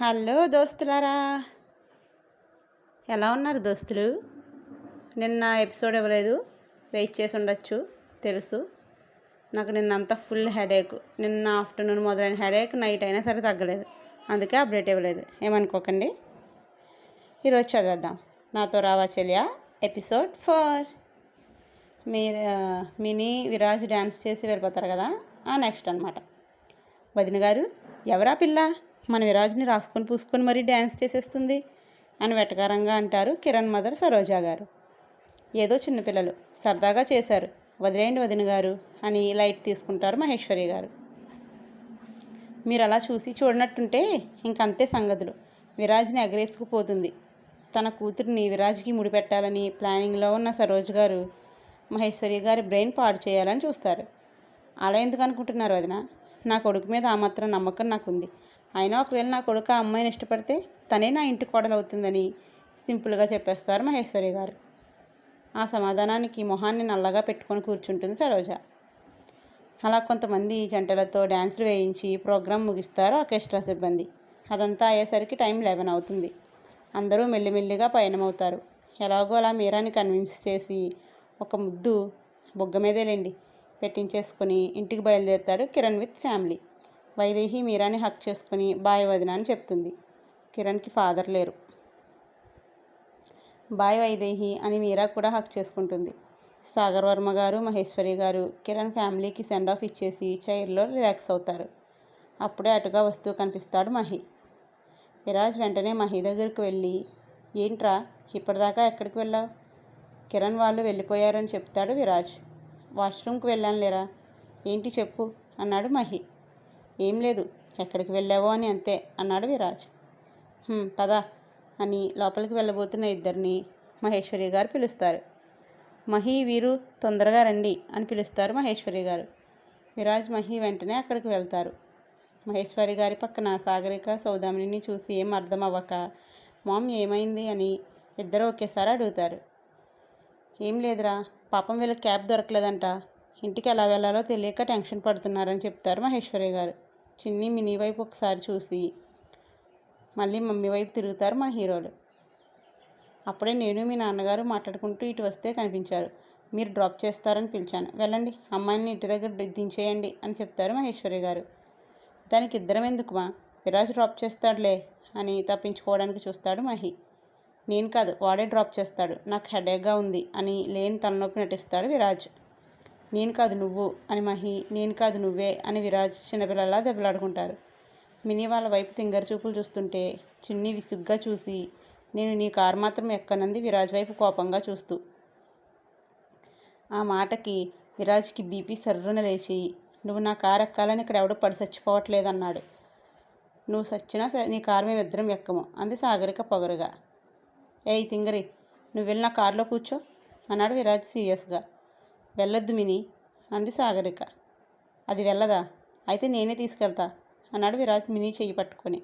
Hello దోస్తులారా, ఎలా ఉన్నారు దోస్తులు? నిన్న ఎపిసోడ్ ఇవ్వలేదు, వెయిట్ చేసి ఉండొచ్చు, తెలుసు. నాకు నిన్నంతా ఫుల్ హెడేక్. నిన్న ఆఫ్టర్నూన్ మొదలైన హెడేక్ నైట్ అయినా సరే తగ్గలేదు, అందుకే అప్డేట్ ఇవ్వలేదు, ఏమనుకోకండి. ఈరోజు చదివేద్దాం. నాతో రావా చెల్లియా ఎపిసోడ్ 4. మినీ విరాజ్ డ్యాన్స్ చేసి వెళ్ళిపోతారు కదా, నెక్స్ట్ అనమాట. వదిన గారు, ఎవరా పిల్ల మన విరాజ్ని రాసుకొని పూసుకొని మరీ డ్యాన్స్ చేసేస్తుంది అని వెటకారంగా అంటారు కిరణ్ మదర్ సరోజా గారు. ఏదో చిన్నపిల్లలు సరదాగా చేశారు, వదిలేయండి వదిన గారు అని లైట్ తీసుకుంటారు మహేశ్వరి గారు. మీరు అలా చూసి చూడనట్టుంటే ఇంకంతే సంగతులు. విరాజ్ని ఎగరేసుకుపోతుంది. తన కూతురిని విరాజ్కి ముడిపెట్టాలని ప్లానింగ్లో ఉన్న సరోజ్ గారు మహేశ్వరి గారి బ్రెయిన్ పాడు చేయాలని చూస్తారు. అలా ఎందుకు అనుకుంటున్నారు వదిన? నా కొడుకు మీద ఆ మాత్రం నమ్మకం నాకుంది. అయినా ఒకవేళ నా కొడుకు ఆ అమ్మాయిని ఇష్టపడితే తనే నా ఇంటి కోడలు అవుతుందని సింపుల్గా చెప్పేస్తారు మహేశ్వరి గారు. ఆ సమాధానానికి మొహాన్ని నల్లగా పెట్టుకొని కూర్చుంటుంది సరోజ. అలా కొంతమంది జంటలతో డ్యాన్సులు వేయించి ప్రోగ్రాం ముగిస్తారు ఆర్కెస్ట్రా సిబ్బంది. అదంతా అయ్యేసరికి టైం 11 అవుతుంది. అందరూ మెల్లిమెల్లిగా పయనమవుతారు. ఎలాగో అలా మీరాని కన్విన్స్ చేసి ఒక ముద్దు బొగ్గ మీదేలేండి పెట్టించేసుకుని ఇంటికి బయలుదేరుతాడు కిరణ్ విత్ ఫ్యామిలీ. వైదేహి మీరాని హక్ చేసుకుని బాయ్ వదిన అని చెప్తుంది. కిరణ్కి ఫాదర్ లేరు. బాయ్ వైదేహి అని మీరా కూడా హక్ చేసుకుంటుంది. సాగర్ వర్మ గారు మహేశ్వరి గారు కిరణ్ ఫ్యామిలీకి సెండ్ ఆఫ్ ఇచ్చేసి చైర్లో రిలాక్స్ అవుతారు. అప్పుడే అటుగా వస్తూ కనిపిస్తాడు మహి. విరాజ్ వెంటనే మహి దగ్గరికి వెళ్ళి, ఏంట్రా ఇప్పటిదాకా ఎక్కడికి వెళ్ళావు? కిరణ్ వాళ్ళు వెళ్ళిపోయారని చెప్తాడు విరాజ్. వాష్రూమ్కి వెళ్ళాను లేరా. ఏంటి చెప్పు అన్నాడు మహి. ఏం లేదు, ఎక్కడికి వెళ్ళావో అని అంతే అన్నాడు విరాజ్. పద అని లోపలికి వెళ్ళబోతున్న ఇద్దరిని మహేశ్వరి గారు పిలుస్తారు. మహి, వీరు తొందరగా రండి అని పిలుస్తారు మహేశ్వరి గారు. విరాజ్ మహి వెంటనే అక్కడికి వెళ్తారు. మహేశ్వరి గారి పక్కన సాగరిక సౌదామిని చూసి ఏం అర్థం అవ్వక మామ్ ఏమైంది అని ఇద్దరు ఒకేసారి అడుగుతారు. ఏం లేదురా, పాపం వీళ్ళ క్యాబ్ దొరకలేదంట, ఇంటికి ఎలా వెళ్ళాలో తెలియక టెన్షన్ పడుతున్నారని చెప్తారు మహేశ్వరి గారు. చిన్ని మినీ వైపు ఒకసారి చూసి మళ్ళీ మమ్మీ వైపు తిరుగుతారు మా హీరోలు. అప్పుడే నేను మీ నాన్నగారు మాట్లాడుకుంటూ ఇటు వస్తే కనిపించారు. మీరు డ్రాప్ చేస్తారని పిలిచాను, వెళ్ళండి అమ్మాయిని ఇంటి దగ్గర దించేయండి అని చెప్తారు మహేశ్వరి గారు. దానికి ఇద్దరం ఎందుకుమా, విరాజ్ డ్రాప్ చేస్తాడులే అని తప్పించుకోవడానికి చూస్తాడు మహి. నేను కాదు, వాడే డ్రాప్ చేస్తాడు, నాకు హెడేక్గా ఉంది అని లేని తలనొప్పి నటిస్తాడు విరాజ్. నేను కాదు నువ్వు అని మహి, నేను కాదు నువ్వే అని విరాజ్ చిన్నపిల్లలా దెబ్బలాడుకుంటారు. మినీ వాళ్ళ వైపు తింగర చూపులు చూస్తుంటే చిన్ని విసుగ్గా చూసి నేను నీ కారు మాత్రం ఎక్కనంది విరాజ్ వైపు కోపంగా చూస్తూ. ఆ మాటకి విరాజ్కి బీపీ సర్రున లేచి, నువ్వు నా కారు ఎక్కాలని ఇక్కడ ఎవడో పడి చచ్చిపోవట్లేదన్నాడు. నువ్వు సచ్చినా నీ కారు మేమిద్దరం ఎక్కము అంది సాగరిక పొగరుగా. ఏయ్ తింగరి, నువ్వు వెళ్ళి నా కారులో కూర్చో అన్నాడు విరాజ్ సీరియస్గా. వెళ్ళొద్దు మినీ అంది సాగరిక. అది వెళ్ళదా? అయితే నేనే తీసుకెళ్తా అన్నాడు విరాజ్ మినీ చెయ్యి పట్టుకొని.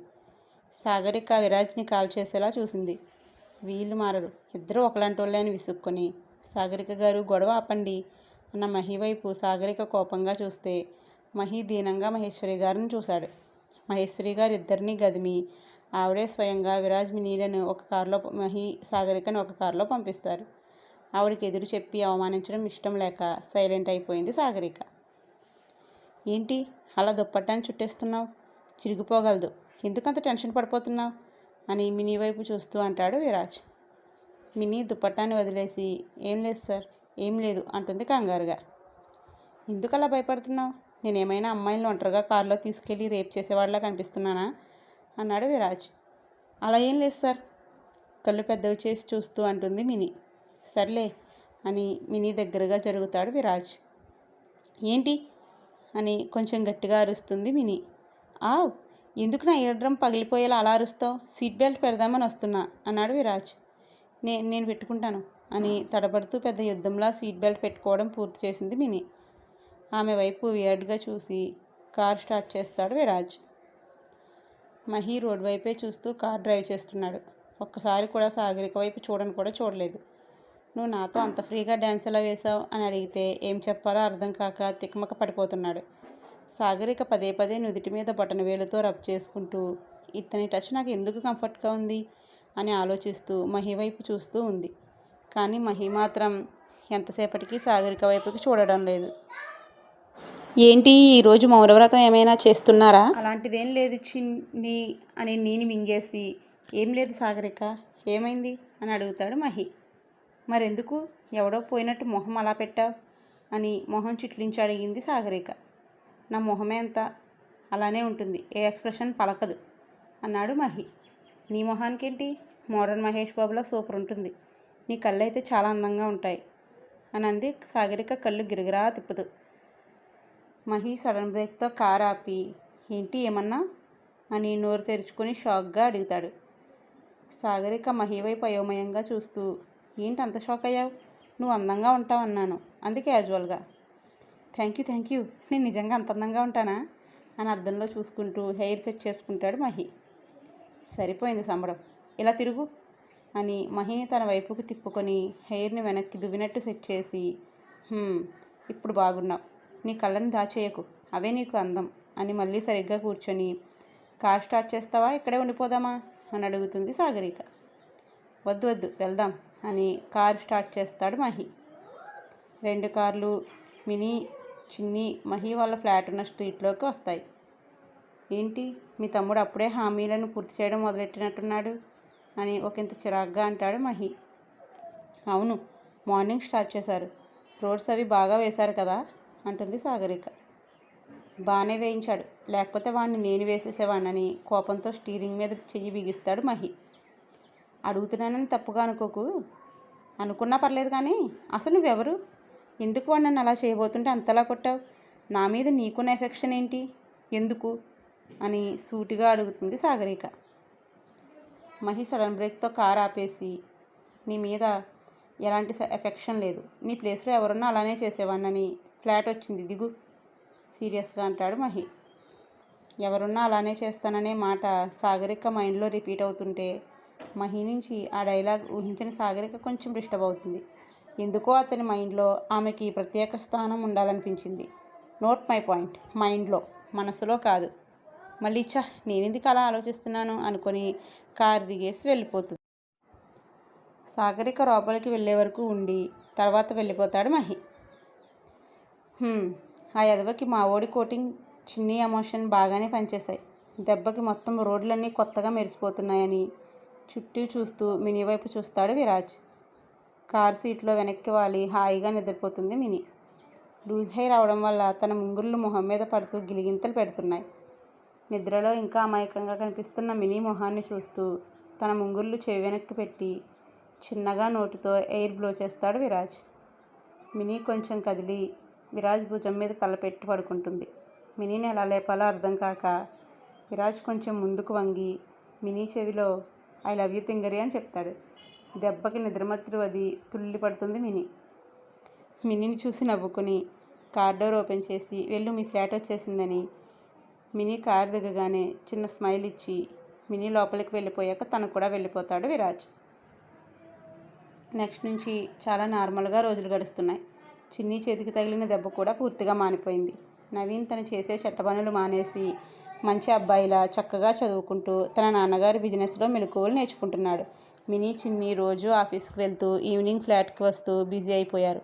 సాగరిక విరాజ్ని కాల్ చేసేలా చూసింది. వీళ్ళు మారరు, ఇద్దరు ఒకలాంటి వాళ్ళే అని విసుక్కొని, సాగరిక గారు గొడవ ఆపండి అన్న మహి వైపు సాగరిక కోపంగా చూస్తే మహి దీనంగా మహేశ్వరి గారిని చూశాడు. మహేశ్వరి గారు ఇద్దరిని గదిమి ఆవిడే స్వయంగా విరాజ్ మినీలను ఒక కారులో, మహి సాగరికని ఒక కారులో పంపిస్తారు. ఆవిడకి ఎదురు చెప్పి అవమానించడం ఇష్టం లేక సైలెంట్ అయిపోయింది సాగరిక. ఏంటి అలా దుప్పట్టాన్ని చుట్టేస్తున్నావు, చిరిగిపోగలదు, ఎందుకంత టెన్షన్ పడిపోతున్నావు అని మినీ వైపు చూస్తూ అంటాడు విరాజ్. మినీ దుప్పట్టాన్ని వదిలేసి ఏం లేదు సార్, ఏం లేదు అంటుంది కంగారుగా. ఎందుకు అలా భయపడుతున్నావు? నేనేమైనా అమ్మాయిలను ఒంటరిగా కారులో తీసుకెళ్ళి రేప్ చేసేవాళ్ళలా కనిపిస్తున్నానా అన్నాడు విరాజ్. అలా ఏం లేదు సార్, కళ్ళు పెద్దవి చేసి చూస్తూ అంటుంది మినీ. సర్లే అని మినీ దగ్గరగా జరుగుతాడు విరాజ్. ఏంటి అని కొంచెం గట్టిగా అరుస్తుంది మినీ. ఆవ్, ఎందుకు నా ఇయర్ డ్రమ్ పగిలిపోయేలా అలా అరుస్తావు? సీట్ బెల్ట్ పెడదామని వస్తున్నా అన్నాడు విరాజ్. నేను పెట్టుకుంటాను అని తడబడుతూ పెద్ద యుద్ధంలా సీట్ బెల్ట్ పెట్టుకోవడం పూర్తి చేసింది మినీ. ఆమె వైపు వియర్డ్గా చూసి కార్ స్టార్ట్ చేస్తాడు విరాజ్. మహి రోడ్ వైపే చూస్తూ కార్ డ్రైవ్ చేస్తున్నాడు. ఒక్కసారి కూడా సాగరిక వైపు చూడని కూడా చూడలేదు. నువ్వు నాతో అంత ఫ్రీగా డ్యాన్స్ ఎలా వేశావు అని అడిగితే ఏం చెప్పాలో అర్థం కాక తికమక పడిపోతున్నాడు. సాగరిక పదే పదే నుదిటి మీద బొటన వేలుతో రబ్ చేసుకుంటూ ఇతని టచ్ నాకు ఎందుకు కంఫర్ట్గా ఉంది అని ఆలోచిస్తూ మహి వైపు చూస్తూ ఉంది. కానీ మహి మాత్రం ఎంతసేపటికి సాగరిక వైపుకి చూడడం లేదు. ఏంటి ఈరోజు మౌనవ్రతం ఏమైనా చేస్తున్నారా? అలాంటిదేం లేదు చిన్ని అని నేను మింగేసి, ఏం లేదు సాగరిక, ఏమైంది అని అడుగుతాడు మహి. మరెందుకు ఎవడో పోయినట్టు మొహం అలా పెట్టావు అని మొహం చిట్లించి అడిగింది సాగరిక. నా మొహమే అంత అలానే ఉంటుంది, ఏ ఎక్స్ప్రెషన్ పలకదు అన్నాడు మహి. నీ మొహానికేంటి, మోడర్న్ మహేష్ బాబులో సూపర్ ఉంటుంది, నీ కళ్ళు అయితే చాలా అందంగా ఉంటాయి అని అంది సాగరిక కళ్ళు గిరగిరా తిప్పుతూ. మహి సడన్ బ్రేక్తో కారు ఆపి, ఏంటి ఏమన్నా అని నోరు తెరుచుకొని షాక్గా అడుగుతాడు. సాగరిక మహి వైపు అయోమయంగా చూస్తూ, ఏంటి అంత షాక్ అయ్యావు, నువ్వు అందంగా ఉంటావు అన్నాను అంది క్యాజువల్గా. థ్యాంక్ యూ, నేను నిజంగా అంత అందంగా ఉంటానా అని అద్దంలో చూసుకుంటూ హెయిర్ సెట్ చేసుకుంటాడు మహి. సరిపోయింది సంబడం, ఇలా తిరుగు అని మహిని తన వైపుకు తిప్పుకొని హెయిర్ని వెనక్కి దువ్వినట్టు సెట్ చేసి, ఇప్పుడు బాగున్నావు, నీ కళ్ళని దాచేయకు, అవే నీకు అందం అని మళ్ళీ సరిగ్గా కూర్చొని, కార్ స్టార్ట్ చేస్తావా ఇక్కడే ఉండిపోదామా అని అడుగుతుంది సాగరిక. వద్దు వెళ్దాం అని కార్ స్టార్ట్ చేస్తాడు మహి. 2 కార్లు మినీ, చిన్ని, మహి వాళ్ళ ఫ్లాట్ ఉన్న స్ట్రీట్లోకి వస్తాయి. ఏంటి మీ తమ్ముడు అప్పుడే హామీలను పూర్తి చేయడం మొదలెట్టినట్టున్నాడు అని ఒకంత చిరాగ్గా అంటాడు మహి. అవును, మార్నింగ్ స్టార్ట్ చేశారు, రోడ్స్ అవి బాగా వేశారు కదా అంటుంది సాగరిక. బాగానే వేయించాడు, లేకపోతే వాడిని నేను వేసేసేవాడినని కోపంతో స్టీరింగ్ మీద చెయ్యి బిగిస్తాడు మహి. అడుగుతున్నానని తప్పుగా అనుకోకు, అనుకున్నా పర్లేదు కానీ అసలు నువ్వెవరు, ఎందుకు వాడు నన్ను అలా చేయబోతుంటే అంతలా కొట్టావు, నా మీద నీకున్న ఎఫెక్షన్ ఏంటి, ఎందుకు అని సూటిగా అడుగుతుంది సాగరిక. మహి సడన్ బ్రేక్తో కారు ఆపేసి, నీ మీద ఎలాంటి ఎఫెక్షన్ లేదు, నీ ప్లేస్లో ఎవరున్నా అలానే చేసేవాడినని, ఫ్లాట్ వచ్చింది దిగు సీరియస్గా అంటాడు మహి. ఎవరున్నా అలానే చేస్తాననే మాట సాగరిక మైండ్లో రిపీట్ అవుతుంటే మహి నుంచి ఆ డైలాగ్ ఊహించిన సాగరిక కొంచెం డిస్టర్బ్ అవుతుంది. ఎందుకో అతని మైండ్లో ఆమెకి ప్రత్యేక స్థానం ఉండాలనిపించింది. నోట్ మై పాయింట్, మైండ్లో, మనసులో కాదు. మళ్ళీ నేనెందుకు అలా ఆలోచిస్తున్నాను అనుకొని కారు దిగేసి వెళ్ళిపోతుంది. సాగరిక లోపలికి వెళ్ళే వరకు ఉండి తర్వాత వెళ్ళిపోతాడు మహి. ఆ ఎదవకి మా ఓడి కోటింగ్, చిన్ని ఎమోషన్ బాగానే పనిచేశాయి. దెబ్బకి మొత్తం రోడ్లన్నీ కొత్తగా మెరిసిపోతున్నాయని చుట్టూ చూస్తూ మినీ వైపు చూస్తాడు విరాజ్. కార్ సీట్లో వెనక్కి వాలి హాయిగా నిద్రపోతుంది మినీ. లూజ్ హెయిర్ అవడం వల్ల తన ముంగుళ్ళు మొహం మీద పడుతూ గిలిగింతలు పెడుతున్నాయి. నిద్రలో ఇంకా అమాయకంగా కనిపిస్తున్న మినీ మొహాన్ని చూస్తూ తన ముంగుళ్ళు చెవి వెనక్కి పెట్టి చిన్నగా నోటితో ఎయిర్ బ్లో చేస్తాడు విరాజ్. మినీ కొంచెం కదిలి విరాజ్ భుజం మీద తలపెట్టి పడుకుంటుంది. మినీని ఎలా లేపాలో అర్థం కాక విరాజ్ కొంచెం ముందుకు వంగి మినీ చెవిలో ఐ లవ్ యూ తింగరి అని చెప్తాడు. దెబ్బకి నిద్రమత్తులు వది తుల్లి పడుతుంది మినీ. మినీని చూసి నవ్వుకుని కార్ డోర్ ఓపెన్ చేసి వెళ్ళు మీ ఫ్లాట్ వచ్చేసిందని మినీ కార్ దిగగానే చిన్న స్మైల్ ఇచ్చి మినీ లోపలికి వెళ్ళిపోయాక తను కూడా వెళ్ళిపోతాడు విరాజ్. నెక్స్ట్ నుంచి చాలా నార్మల్గా రోజులు గడుస్తున్నాయి. చిన్ని చేతికి తగిలిన దెబ్బ కూడా పూర్తిగా మానిపోయింది. నవీన్ తను చేసే చట్టపనులు మానేసి మంచి అబ్బాయిలా చక్కగా చదువుకుంటూ తన నాన్నగారి బిజినెస్లో మెలకువలు నేర్చుకుంటున్నాడు. మినీ, చిన్ని రోజు ఆఫీస్కి వెళ్తూ ఈవినింగ్ ఫ్లాట్కి వస్తూ బిజీ అయిపోయారు.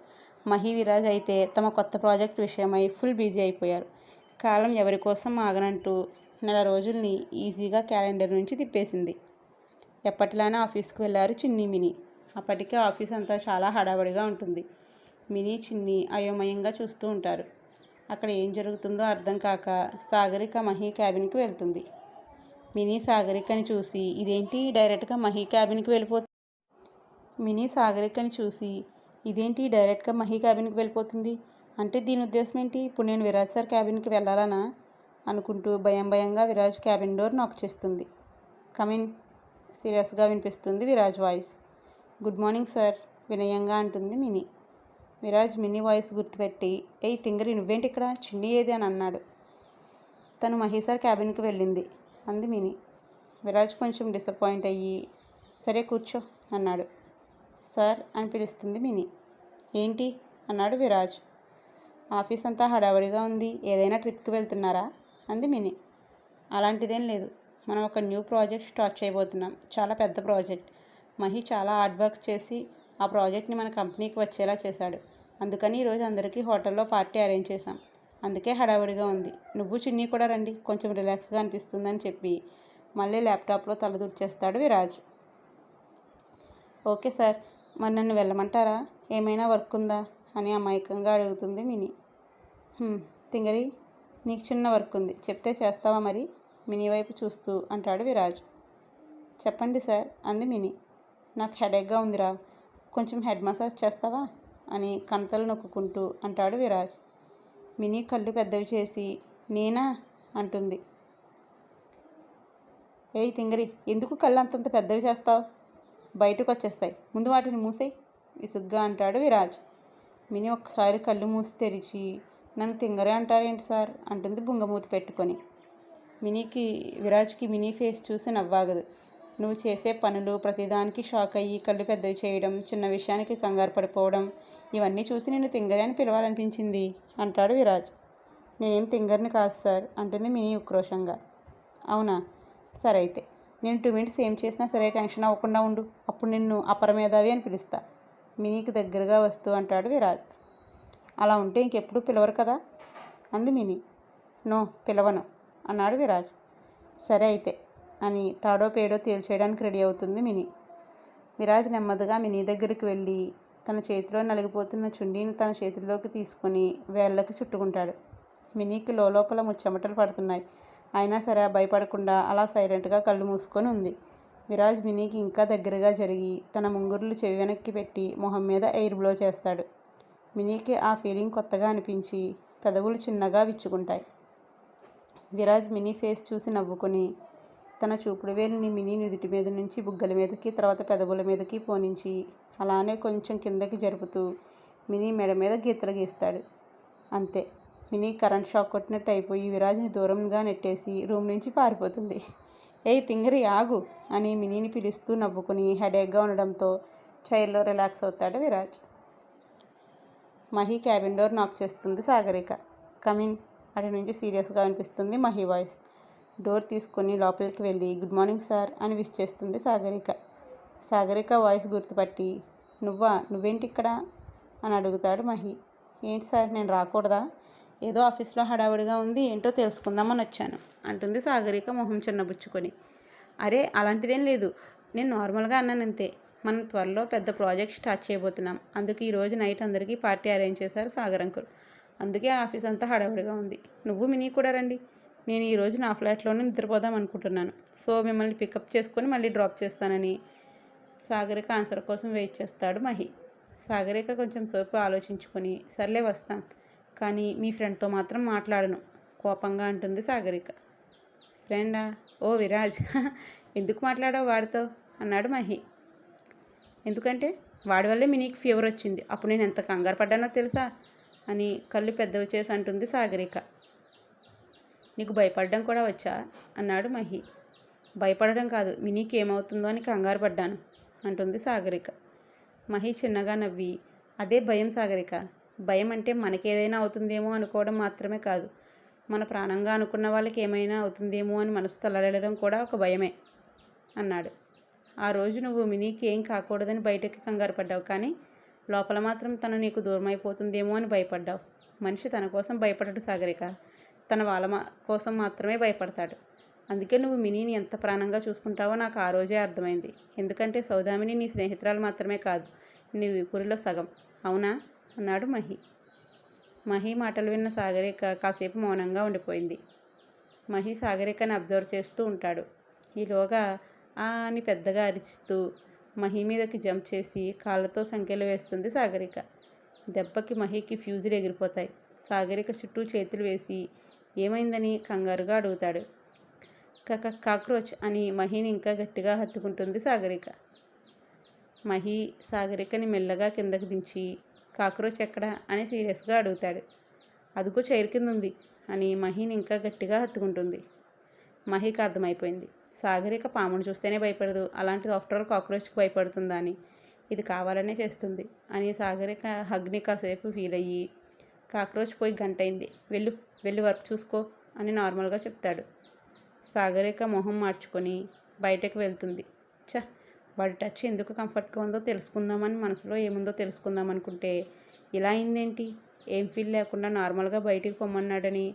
మహి, విరాజ్ అయితే తమ కొత్త ప్రాజెక్ట్ విషయమై ఫుల్ బిజీ అయిపోయారు. కాలం ఎవరి కోసం ఆగనంటూ నెల రోజుల్ని ఈజీగా క్యాలెండర్ నుంచి తిప్పేసింది. ఎప్పటిలానే ఆఫీస్కి వెళ్ళారు చిన్ని, మినీ. అప్పటికే ఆఫీస్ అంతా చాలా హడావడిగా ఉంటుంది. మినీ, చిన్ని అయోమయంగా చూస్తూ ఉంటారు. అక్కడ ఏం జరుగుతుందో అర్థం కాక సాగరిక మహి క్యాబిన్కి వెళ్తుంది. మినీ సాగరికని చూసి ఇదేంటి డైరెక్ట్గా మహి క్యాబిన్కి వెళ్ళిపోతుంది అంటే దీని ఉద్దేశం ఏంటి, ఇప్పుడు నేను విరాజ్ సార్ క్యాబిన్కి వెళ్ళాలనా అనుకుంటూ భయంగా విరాజ్ క్యాబిన్ డోర్ నాక్ చేస్తుంది. కమిన్ సీరియస్గా వినిపిస్తుంది Viraj voice. Good morning sir వినయంగా అంటుంది మినీ. విరాజ్ మినీ వాయిస్ గుర్తుపెట్టి ఏయ్ తింగరి నువ్వేంటి ఇక్కడ, చిన్ని ఏది అని అన్నాడు. తను మహి సార్ క్యాబిన్కి వెళ్ళింది అంది మినీ. విరాజ్ కొంచెం డిసప్పాయింట్ అయ్యి సరే కూర్చో అన్నాడు. సార్ అని పిలుస్తుంది మినీ. ఏంటి అన్నాడు విరాజ్. ఆఫీస్ అంతా హడావడిగా ఉంది, ఏదైనా ట్రిప్కి వెళ్తున్నారా అంది మినీ. అలాంటిదేం లేదు, మనం ఒక న్యూ ప్రాజెక్ట్ స్టార్ట్ చేయబోతున్నాం. చాలా పెద్ద ప్రాజెక్ట్. మహి చాలా హార్డ్ వర్క్ చేసి ఆ ప్రాజెక్ట్ని మన కంపెనీకి వచ్చేలా చేశాడు. అందుకని ఈరోజు అందరికీ హోటల్లో పార్టీ అరేంజ్ చేశాం. అందుకే హడావుడిగా ఉంది. నువ్వు చిన్ని కూడా రండి, కొంచెం రిలాక్స్గా అనిపిస్తుందని చెప్పి మళ్ళీ ల్యాప్టాప్లో తలదూర్చేస్తాడు విరాజ్. ఓకే సార్, మరి నన్ను వెళ్ళమంటారా? ఏమైనా వర్క్ ఉందా అని అమాయకంగా అడుగుతుంది మినీ. తింగరి, నీకు చిన్న వర్క్ ఉంది, చెప్తే చేస్తావా మరి? మినీ వైపు చూస్తూ అంటాడు విరాజ్. చెప్పండి సార్ అంది మినీ. నాకు హెడేక్గా ఉందిరా, కొంచెం హెడ్ మసాజ్ చేస్తావా అని కణతలు నొక్కుంటూ అంటాడు విరాజ్. మినీ కళ్ళు పెద్దవి చేసి నేనా అంటుంది. ఏయ్ తింగరి, ఎందుకు కళ్ళు అంతంత పెద్దవి చేస్తావు? బయటకు వచ్చేస్తాయి, ముందు వాటిని మూసేయి విసుగ్గా అంటాడు విరాజ్. మినీ ఒక్కసారి కళ్ళు మూసి తెరిచి నన్ను తింగరే అంటారేంటి సార్ అంటుంది బుంగమూతి పెట్టుకొని. విరాజ్కి మినీ ఫేస్ చూసి నవ్వాగదు. నువ్వు చేసే పనులు ప్రతిదానికి షాక్ అయ్యి కళ్ళు పెద్దవి చేయడం, చిన్న విషయానికి కంగారు పడిపోవడం, ఇవన్నీ చూసి నేను తింగరే అని పిలవాలనిపించింది అంటాడు విరాజ్. నేనేం తింగర్ని కాదు సార్ అంటుంది మినీ ఉక్రోషంగా. అవునా, సరే అయితే నేను 2 minutes ఏం చేసినా సరే టెన్షన్ అవ్వకుండా ఉండు, అప్పుడు నిన్ను అపరమేధావి అని పిలుస్తా మినీకి దగ్గరగా వస్తూ అంటాడు విరాజ్. అలా ఉంటే ఇంకెప్పుడు పిలవరు కదా అంది మినీ. నో, పిలవను అన్నాడు విరాజ్. సరే అయితే అని తాడో పేడో తేల్చేయడానికి రెడీ అవుతుంది మినీ. విరాజ్ నెమ్మదిగా మినీ దగ్గరికి వెళ్ళి తన చేతిలో నలిగిపోతున్న చుండీని తన చేతుల్లోకి తీసుకొని వేళ్ళకి చుట్టుకుంటాడు. మినీకి లోపల ముచ్చెమటలు పడుతున్నాయి. అయినా సరే భయపడకుండా అలా సైలెంట్గా కళ్ళు మూసుకొని ఉంది. విరాజ్ మినీకి ఇంకా దగ్గరగా జరిగి తన ముంగురులు చెవి వెనక్కి పెట్టి మొహం మీద ఎయిర్ బ్లో చేస్తాడు. మినీకి ఆ ఫీలింగ్ కొత్తగా అనిపించి పెదవులు చిన్నగా విచ్చుకుంటాయి. విరాజ్ మినీ ఫేస్ చూసి నవ్వుకొని తన చూపుడు వేలిని మినీ నుదుటి మీద నుంచి బుగ్గల మీదకి, తర్వాత పెదవుల మీదకి పోనించి అలానే కొంచెం కిందకి జరుపుతూ మినీ మెడ మీద గీతలు గీస్తాడు. అంతే, మినీ కరెంట్ షాక్ కొట్టినట్టు అయిపోయి విరాజ్ని దూరంగా నెట్టేసి రూమ్ నుంచి పారిపోతుంది. ఏయ్ తింగరి ఆగు అని మినీని పిలుస్తూ నవ్వుకుని హెడేక్గా ఉండడంతో చైర్లో రిలాక్స్ అవుతాడు Viraj. Mahi cabin door knock చేస్తుంది సాగరిక. కమిన్ అటు నుంచి సీరియస్గా వినిపిస్తుంది మహి వాయిస్. డోర్ తీసుకుని లోపలికి వెళ్ళి గుడ్ మార్నింగ్ సార్ అని విష్ చేస్తుంది సాగరిక. సాగరిక వాయిస్ గుర్తుపట్టి నువ్వేంటి ఇక్కడ అని అడుగుతాడు మహి. ఏంటి సార్, నేను రాకూడదా? ఏదో ఆఫీస్లో హడావుడిగా ఉంది, ఏంటో తెలుసుకుందామని వచ్చాను అంటుంది సాగరిక మొహం చిన్నబుచ్చుకొని. అరే అలాంటిదేం లేదు, నేను నార్మల్గా అన్నానంతే. మనం త్వరలో పెద్ద ప్రాజెక్ట్ స్టార్ట్ చేయబోతున్నాం. అందుకు ఈరోజు నైట్ అందరికీ పార్టీ అరేంజ్ చేశారు సాగర్ అంకుల్. అందుకే ఆఫీస్ అంతా హడావుడిగా ఉంది. నువ్వు మినీ కూడా రండి. నేను ఈరోజు నా ఫ్లాట్లోనే నిద్రపోదాం అనుకుంటున్నాను. సో మిమ్మల్ని పికప్ చేసుకొని మళ్ళీ డ్రాప్ చేస్తానని సాగరిక ఆన్సర్ కోసం వెయిట్ చేస్తాడు మహి. సాగరిక కొంచెం సేపు ఆలోచించుకొని సర్లే వస్తాం, కానీ మీ ఫ్రెండ్తో మాత్రం మాట్లాడను కోపంగా అంటుంది సాగరిక. ఫ్రెండా? ఓ విరాజ్, ఎందుకు మాట్లాడావు వాడితో అన్నాడు మహి. ఎందుకంటే వాడి వల్లే మినీకి ఫీవర్ వచ్చింది, అప్పుడు నేను ఎంత కంగారు పడ్డానో తెలుసా అని కళ్ళు పెద్దవి చేసి అంటుంది సాగరిక. నీకు భయపడడం కూడా వచ్చా అన్నాడు మహి. భయపడడం కాదు, మినీకి ఏమవుతుందో అని కంగారు పడ్డాను అంటుంది సాగరిక. మహి చిన్నగా నవ్వి అదే భయం సాగరిక. భయం అంటే మనకేదైనా అవుతుందేమో అనుకోవడం మాత్రమే కాదు, మన ప్రాణంగా అనుకున్న వాళ్ళకి ఏమైనా అవుతుందేమో అని మనసు తల్లడడం కూడా ఒక భయమే అన్నాడు. ఆ రోజు నువ్వు మినీకి ఏం కాకూడదని బయటకి కంగారు పడ్డావు, కానీ లోపల మాత్రం తను నీకు దూరం అయిపోతుందేమో అని భయపడ్డావు. మనిషి తన కోసం భయపడడు సాగరిక, తన వాళ్ళ కోసం మాత్రమే భయపడతాడు. అందుకే నువ్వు మినీని ఎంత ప్రాణంగా చూసుకుంటావో నాకు ఆ రోజే అర్థమైంది. ఎందుకంటే సౌదామిని నీ స్నేహితురాలు మాత్రమే కాదు, నీ ఊరిలో సగం. అవునా అన్నాడు మహి. మహి మాటలు విన్న సాగరిక కాసేపు మౌనంగా ఉండిపోయింది. మహి సాగరికని అబ్జర్వ్ చేస్తూ ఉంటాడు. ఈలోగా ఆ అని పెద్దగా అరిచిస్తూ మహి మీదకి జంప్ చేసి కాళ్ళతో సంఖ్యలు వేస్తుంది సాగరిక. దెబ్బకి మహికి ఫ్యూజులు ఎగిరిపోతాయి. సాగరిక చుట్టూ చేతులు వేసి ఏమైందని కంగారుగా అడుగుతాడు. కాక్రోచ్ అని మహిని ఇంకా గట్టిగా హత్తుకుంటుంది సాగరిక. మహి సాగరికని మెల్లగా కిందకి దించి కాక్రోచ్ ఎక్కడా అని సీరియస్గా అడుగుతాడు. అదుగో చైర్ కింద ఉంది అని మహిని ఇంకా గట్టిగా హత్తుకుంటుంది. మహికి అర్థమైపోయింది, సాగరిక పామును చూస్తేనే భయపడదు, అలాంటిది ఆఫ్టర్ ఆల్ కాక్రోచ్కి భయపడుతుందా అని, ఇది కావాలనే చేస్తుంది అని సాగరిక హగ్ని కాసేపు ఫీల్ అయ్యి కాక్రోచ్ పోయి గంట అయింది, వెళ్ళి వర్క్ చూసుకో అని నార్మల్గా చెప్తాడు. సాగరిక మొహం మార్చుకొని బయటకు వెళ్తుంది. వాడి టచ్ ఎందుకు కంఫర్ట్గా ఉందో తెలుసుకుందామని మనసులో ఏముందో తెలుసుకుందాం అనుకుంటే ఇలా అయిందేంటి? ఏం ఫీల్ లేకుండా నార్మల్గా బయటికి పొమ్మన్నాడని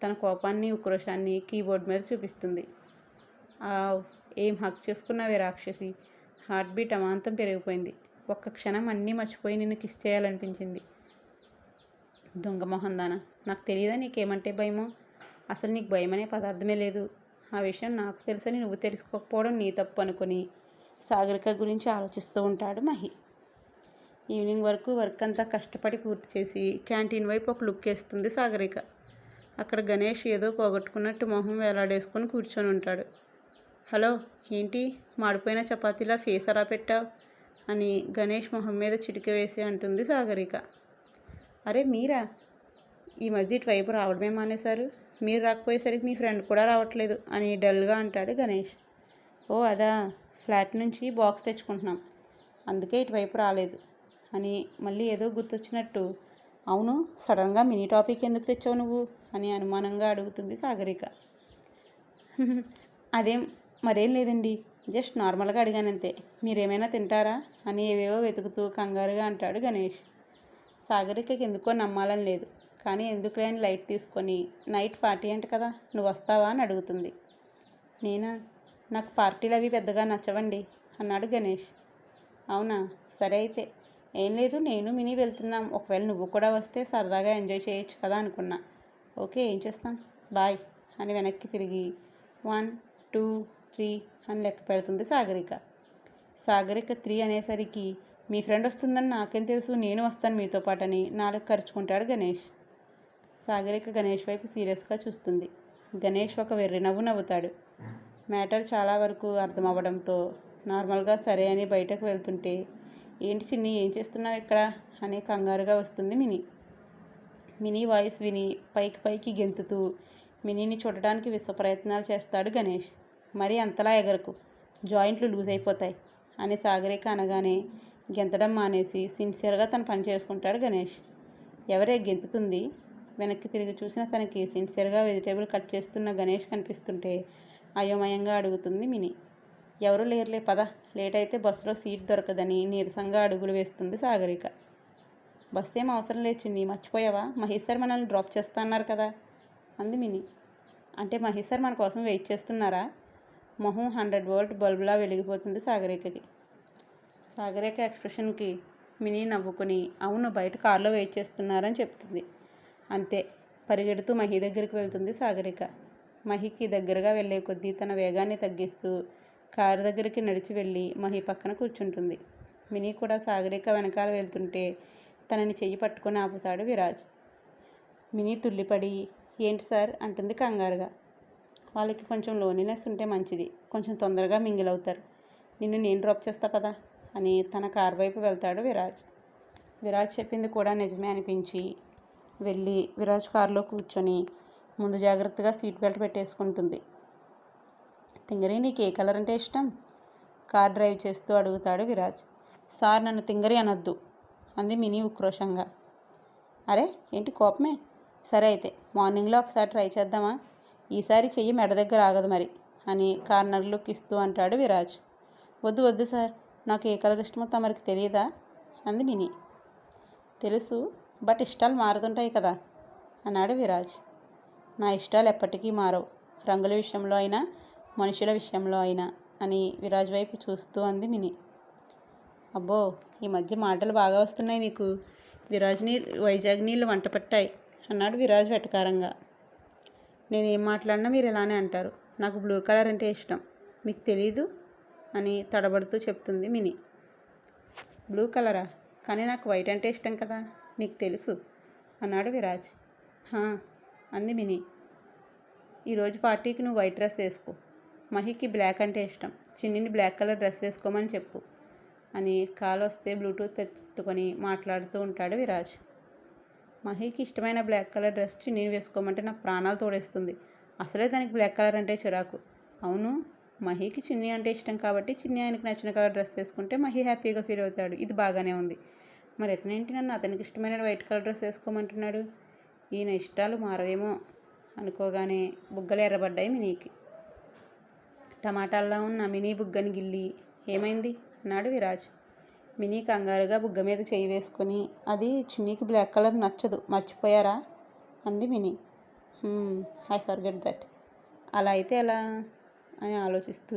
తన కోపాన్ని ఉక్రోషాన్ని కీబోర్డ్ మీద చూపిస్తుంది. ఏం హక్ చేసుకున్నావే రాక్షసి. హార్ట్ బీట్ అమాంతం పెరిగిపోయింది. ఒక్క క్షణం అన్నీ మర్చిపోయి నిన్ను కిస్ చేయాలనిపించింది. దొంగ మొహం దానా, నాకు తెలియదా నీకేమంటే భయమో? అసలు నీకు భయం అనే పదార్థమే లేదు. ఆ విషయం నాకు తెలుసని నువ్వు తెలుసుకోకపోవడం నీ తప్పు అనుకుని సాగరిక గురించి ఆలోచిస్తూ ఉంటాడు మహి. ఈవినింగ్ వరకు వర్క్ అంతా కష్టపడి పూర్తి చేసి క్యాంటీన్ వైపు ఒక లుక్ వేస్తుంది సాగరిక. అక్కడ గణేష్ ఏదో పోగొట్టుకున్నట్టు మొహం వేలాడేసుకొని కూర్చొని ఉంటాడు. హలో, ఏంటి మాడిపోయిన చపాతీలా ఫేస్ అలా పెట్టావు అని గణేష్ మొహం మీద చిటిక వేసి అంటుంది సాగరిక. అరే మీరా, ఈ మధ్య ఇటువైపు రావడమే మానేశారు. మీరు రాకపోయేసరికి మీ ఫ్రెండ్ కూడా రావట్లేదు అని డల్గా అంటాడు గణేష్. ఓ అదా, ఫ్లాట్ నుంచి బాక్స్ తెచ్చుకుంటున్నాం, అందుకే ఇటువైపు రాలేదు అని మళ్ళీ ఏదో గుర్తొచ్చినట్టు, అవును సడన్గా మినీ టాపిక్ ఎందుకు తెచ్చావు నువ్వు అని అనుమానంగా అడుగుతుంది సాగరిక. మరేం లేదండి, జస్ట్ నార్మల్గా అడిగానంతే, మీరేమైనా తింటారా అని ఏవేవో వెతుకుతూ కంగారుగా అంటాడు గణేష్. సాగరికకి ఎందుకో నమ్మాలని లేదు, కానీ ఎందుకులే అని లైట్ తీసుకొని నైట్ పార్టీ అంట కదా, నువ్వు వస్తావా అని అడుగుతుంది. నేనా, నాకు పార్టీలు అవి పెద్దగా నచ్చవండి అన్నాడు గణేష్. అవునా, సరే అయితే. ఏం లేదు, నేను మినీ వెళ్తున్నాం, ఒకవేళ నువ్వు కూడా వస్తే సరదాగా ఎంజాయ్ చేయొచ్చు కదా అనుకున్నా. ఓకే, ఏం చేస్తాం, బాయ్ అని వెనక్కి తిరిగి 1 2 3 అని లెక్క పెడుతుంది సాగరిక. సాగరిక 3 అనేసరికి మీ ఫ్రెండ్ వస్తుందని నాకేం తెలుసు, నేను వస్తాను మీతో పాటని నాలుగు ఖర్చుకుంటాడు గణేష్. సాగరిక గణేష్ వైపు సీరియస్గా చూస్తుంది. గణేష్ ఒక వెర్రి నవ్వు నవ్వుతాడు. మ్యాటర్ చాలా వరకు అర్థమవ్వడంతో నార్మల్గా సరే అని బయటకు వెళ్తుంటే, ఏంటి చిన్ని ఏం చేస్తున్నావు ఇక్కడ అని కంగారుగా వస్తుంది మినీ. మినీ వాయిస్ విని పైకి గెంతుతూ మినీని చూడడానికి విశ్వ ప్రయత్నాలు చేస్తాడు గణేష్. మరీ అంతలా ఎగరకు, జాయింట్లు లూజ్ అయిపోతాయి అని సాగరిక అనగానే గెంతడం మానేసి సిన్సియర్గా తన పని చేసుకుంటాడు గణేష్. ఎవరే గెంతుతుంది? వెనక్కి తిరిగి చూసిన తనకి సిన్సియర్గా వెజిటేబుల్ కట్ చేస్తున్న గణేష్ కనిపిస్తుంటే అయోమయంగా అడుగుతుంది మినీ. ఎవరు లేరులే, పద, లేట్ అయితే బస్సులో సీట్ దొరకదని నీరసంగా అడుగులు వేస్తుంది సాగరిక. బస్సు ఏం అవసరం లేదు చిన్ని, మర్చిపోయావా, మహేష్ సార్ మనల్ని డ్రాప్ చేస్తా అన్నారు కదా అంది మినీ. అంటే మహేష్ సార్ మన కోసం వెయిట్ చేస్తున్నారా? మొహం 100 వోల్ట్ బల్బులా వెలిగిపోతుంది సాగరికకి. సాగరిక ఎక్స్ప్రెషన్కి మినీ నవ్వుకుని అవును బయట కారులో వెయిట్ చేస్తున్నారని చెప్తుంది. అంతే, పరిగెడుతూ మహి దగ్గరికి వెళ్తుంది సాగరిక. మహికి దగ్గరగా వెళ్ళే కొద్దీ తన వేగాన్ని తగ్గిస్తూ కారు దగ్గరికి నడిచి వెళ్ళి మహి పక్కన కూర్చుంటుంది. మినీ కూడా సాగరిక వెనకాల వెళ్తుంటే తనని చెయ్యి పట్టుకొని ఆపుతాడు విరాజ్. మినీ తుల్లిపడి ఏంటి సార్ అంటుంది కంగారుగా. వాళ్ళకి కొంచెం లోన్లీనెస్ ఉంటే మంచిది, కొంచెం తొందరగా మింగిల్ అవుతారు, నిన్ను నేను డ్రాప్ చేస్తా పదా అని తన కారు వైపు వెళ్తాడు విరాజ్. విరాజ్ చెప్పింది కూడా నిజమే అనిపించి వెళ్ళి విరాజ్ కారులో కూర్చొని ముందు జాగ్రత్తగా సీట్ బెల్ట్ పెట్టేసుకుంటుంది. తింగరి, నీకు ఏ కలర్ అంటే ఇష్టం? కార్ డ్రైవ్ చేస్తూ అడుగుతాడు విరాజ్. సార్ నన్ను తింగరి అనొద్దు అంది మినీ ఉక్రోషంగా. అరే ఏంటి కోపమే? సరే అయితే మార్నింగ్లో ఒకసారి ట్రై చేద్దామా, ఈసారి చెయ్యి మెడ దగ్గర ఆగదు మరి అని కార్నర్ లుక్ ఇస్తూ అంటాడు విరాజ్. వద్దు సార్, నాకు ఏ కలర్ ఇష్టమో తమరికి తెలియదా అంది మినీ. తెలుసు, బట్ ఇష్టాలు మారుతుంటాయి కదా అన్నాడు విరాజ్. నా ఇష్టాలు ఎప్పటికీ మారవు, రంగుల విషయంలో అయినా మనుషుల విషయంలో అయినా అని విరాజ్ వైపు చూస్తూ అంది మినీ. అబ్బో, ఈ మధ్య మాటలు బాగా వస్తున్నాయి నీకు, వైజాగ్ నీళ్ళు వంట పట్టాయి అన్నాడు విరాజ్ వెటకారంగా. నేనేం మాట్లాడినా మీరు ఇలానే అంటారు, నాకు బ్లూ కలర్ అంటే ఇష్టం, మీకు తెలీదు అని తడబడుతూ చెప్తుంది మినీ. బ్లూ కలరా, కానీ నాకు వైట్ అంటే ఇష్టం కదా, నీకు తెలుసు అన్నాడు విరాజ్. అంది మినీ. ఈరోజు పార్టీకి నువ్వు వైట్ డ్రెస్ వేసుకో, మహికి బ్లాక్ అంటే ఇష్టం, చిన్నిని బ్లాక్ కలర్ డ్రెస్ వేసుకోమని చెప్పు అని కాల్ వస్తే బ్లూటూత్ పెట్టుకొని మాట్లాడుతూ ఉంటాడు విరాజ్. మహికి ఇష్టమైన బ్లాక్ కలర్ డ్రెస్ చిన్నిని వేసుకోమంటే నాకు ప్రాణాలు తోడేస్తుంది, అసలే దానికి బ్లాక్ కలర్ అంటే చిరాకు. అవును, మహికి చిన్ని అంటే ఇష్టం కాబట్టి చిన్ని ఆయనకి నచ్చిన కలర్ డ్రెస్ వేసుకుంటే మహి హ్యాపీగా ఫీల్ అవుతాడు, ఇది బాగానే ఉంది. మరి అతనేంటి నన్ను అతనికి ఇష్టమైన వైట్ కలర్ డ్రెస్ వేసుకోమంటున్నాడు, ఈయన ఇష్టాలు మారవేమో అనుకోగానే బుగ్గలు ఎర్రబడ్డాయి మినీకి. టమాటాల్లో ఉన్న మినీ బుగ్గని గిల్లి ఏమైంది అన్నాడు విరాజ్. మినీ కంగారుగా బుగ్గ మీద చేయి వేసుకొని అది చున్నీకి బ్లాక్ కలర్ నచ్చదు మర్చిపోయారా అంది మినీ. I forget that. అలా అయితే ఎలా అని ఆలోచిస్తూ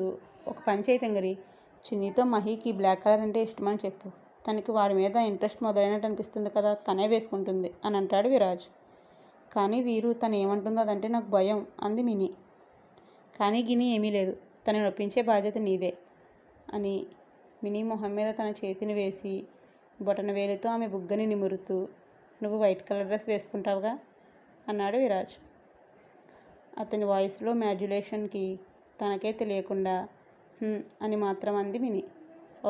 ఒక పని చేయి తెంగరి, చున్నీతో మహీకి బ్లాక్ కలర్ అంటే ఇష్టమని చెప్పు. తనకి వాడి మీద ఇంట్రెస్ట్ మొదలైనట్టు అనిపిస్తుంది కదా, తనే వేసుకుంటుంది అని అంటాడు విరాజ్. కానీ వీరు తను ఏమంటుందో అదంటే నాకు భయం అంది మినీ. కానీ గిని ఏమీ లేదు, తనని ఒప్పించే బాధ్యత నీదే అని మినీ మొహం మీద తన చేతిని వేసి బొటన వేలితో ఆమె బుగ్గని నిమురుతూ నువ్వు వైట్ కలర్ డ్రెస్ వేసుకుంటావుగా అన్నాడు విరాజ్. అతని వాయిస్లో మాడ్యులేషన్కి తనకే తెలియకుండా అని మాత్రం అంది మినీ.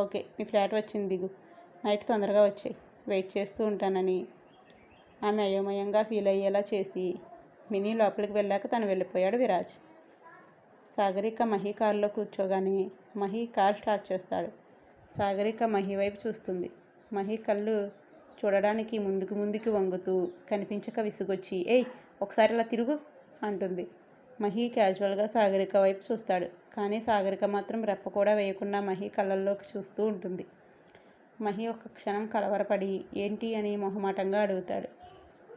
ఓకే, మీ ఫ్లాట్ వచ్చింది, దిగు. నైట్ తొందరగా వచ్చాయి, వెయిట్ చేస్తూ ఉంటానని ఆమె అయోమయంగా ఫీల్ అయ్యేలా చేసి మినీ లోపలికి వెళ్ళాక తను వెళ్ళిపోయాడు విరాజ్. సాగరిక మహి కారులో కూర్చోగానే మహి కార్ స్టార్ట్ చేస్తాడు. సాగరిక మహి వైపు చూస్తుంది. మహి కళ్ళు చూడడానికి ముందుకు వంగుతూ కనిపించక విసుగొచ్చి ఏయ్ ఒకసారి ఇలా తిరుగు అంటుంది. మహి క్యాజువల్గా సాగరిక వైపు చూస్తాడు. కానీ సాగరిక మాత్రం రెప్ప కూడా వేయకుండా మహి కళ్ళల్లోకి చూస్తూ ఉంటుంది. మహి ఒక క్షణం కలవరపడి ఏంటి అని మొహమాటంగా అడుగుతాడు.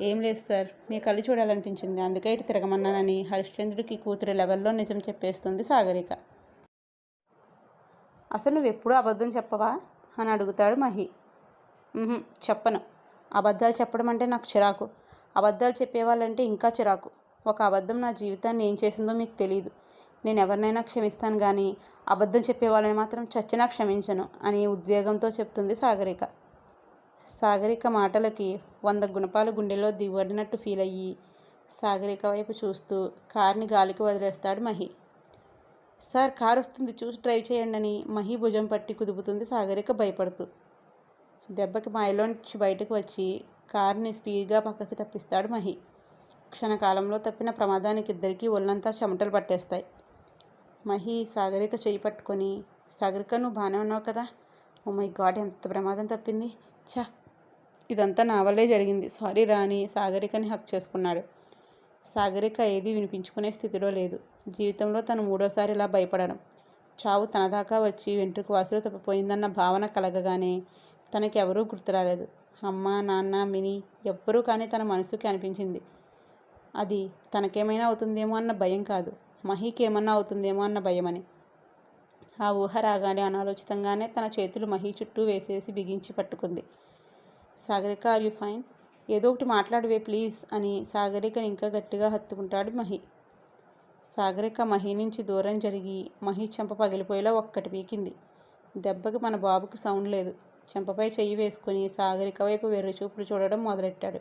ఏం లేదు సార్, మీ కళ్ళు చూడాలనిపించింది, అందుకే ఇటు తిరగమన్నానని హరిశ్చంద్రుడికి కూతురి లెవెల్లో నిజం చెప్పేస్తుంది సాగరిక. అసలు నువ్వెప్పుడూ అబద్ధం చెప్పవా అని అడుగుతాడు మహి. చెప్పను. అబద్ధాలు చెప్పడం అంటే నాకు చిరాకు. అబద్ధాలు చెప్పేవాళ్ళంటే ఇంకా చిరాకు. ఒక అబద్ధం నా జీవితాన్ని ఏం చేసిందో మీకు తెలియదు. నేను ఎవరినైనా క్షమిస్తాను కానీ అబద్ధం చెప్పేవాళ్ళని మాత్రం చచ్చినా క్షమించను అని ఉద్వేగంతో చెప్తుంది సాగరిక. సాగరిక మాటలకి 100 గుణపాలు గుండెలో దిగబడినట్టు ఫీల్ అయ్యి సాగరిక వైపు చూస్తూ కార్ని గాలికి వదిలేస్తాడు మహి. సార్, కారు వస్తుంది, చూసి డ్రైవ్ చేయండి అని మహి భుజం పట్టి కుదుపుతుంది సాగరిక భయపడుతూ. దెబ్బకి మాయలోంచి బయటకు వచ్చి కార్ని స్పీడ్గా పక్కకి తప్పిస్తాడు మహి. క్షణకాలంలో తప్పిన ప్రమాదానికి ఇద్దరికీ ఒళ్ళంతా చెమటలు పట్టేస్తాయి. మహి సాగరిక చేయి పట్టుకొని సాగరిక నువ్వు బాగానే ఉన్నావు కదా, ఓ మై గాడ్ ఎంత ప్రమాదం తప్పింది, ఛా ఇదంతా నా వల్లే జరిగింది, సారీ రా అని సాగరికని హక్ చేసుకున్నాడు. సాగరిక ఏది వినిపించుకునే స్థితిలో లేదు. జీవితంలో తను 3వసారి ఇలా భయపడడం. చావు తనదాకా వచ్చి వెంట్రుక వాసులు తప్పిపోయిందన్న భావన కలగగానే తనకి ఎవరూ గుర్తురాలేదు. అమ్మ, నాన్న, మినీ ఎవ్వరూ కానీ తన మనసుకి అనిపించింది అది తనకేమైనా అవుతుందేమో అన్న భయం కాదు, మహీకి ఏమన్నా అవుతుందేమో అన్న భయమని. ఆ ఊహ రాగానే అనాలోచితంగానే తన చేతులు మహి చుట్టూ వేసేసి బిగించి పట్టుకుంది. Sagarika, are you fine? ఏదో ఒకటి మాట్లాడవే ప్లీజ్ అని సాగరికని ఇంకా గట్టిగా హత్తుకుంటాడు మహి. సాగరిక మహి నుంచి దూరం జరిగి మహి చెంప పగిలిపోయేలా ఒక్కటి పీకింది. దెబ్బకి మన బాబుకు సౌండ్ లేదు. చెంపపై చెయ్యి వేసుకుని సాగరిక వైపు వెర్రి చూపులు చూడడం మొదలెట్టాడు.